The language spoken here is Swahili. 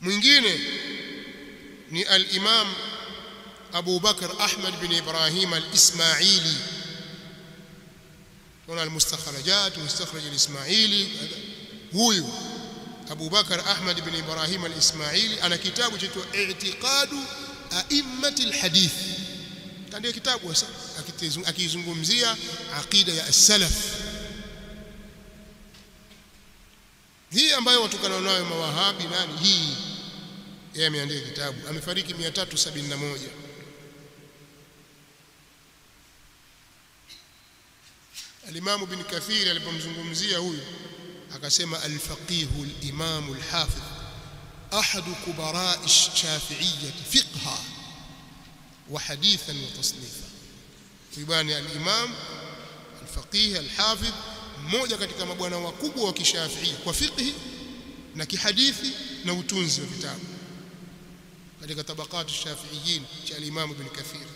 mwingine ni al-Imam Abu Bakr Ahmad bin Ibrahim al-Ismaili. Kuna al-mustakhrajat mustakhraj al-Ismaili. Huyu Abu Bakr Ahmad bin Ibrahim al-Ismaili ana kitabu cha I'tiqadu A'immat al-Hadith. Ndio kitabu sasa akizungumzia aqida ya as-salaf hii ambayo watukana nayo mawahabi nani hii. Yeye ameandika kitabu, amefariki 371. Al-Imam Ibn Kathir alipomzungumzia huyu akasema al-faqih al-imam al-hafiz ahad kubara ash-shafi'iyyah fiqha wa hadithan wa tasnifa. Ibani al-imam al-faqih al-hafiz mmoja katika mabwana wakubwa wa kishafi'i kwa fiqhi na kihadithi na utunzi wa vitabu katika tabaqat ash-shafi'iyyin cha al-Imam Ibn Kathir.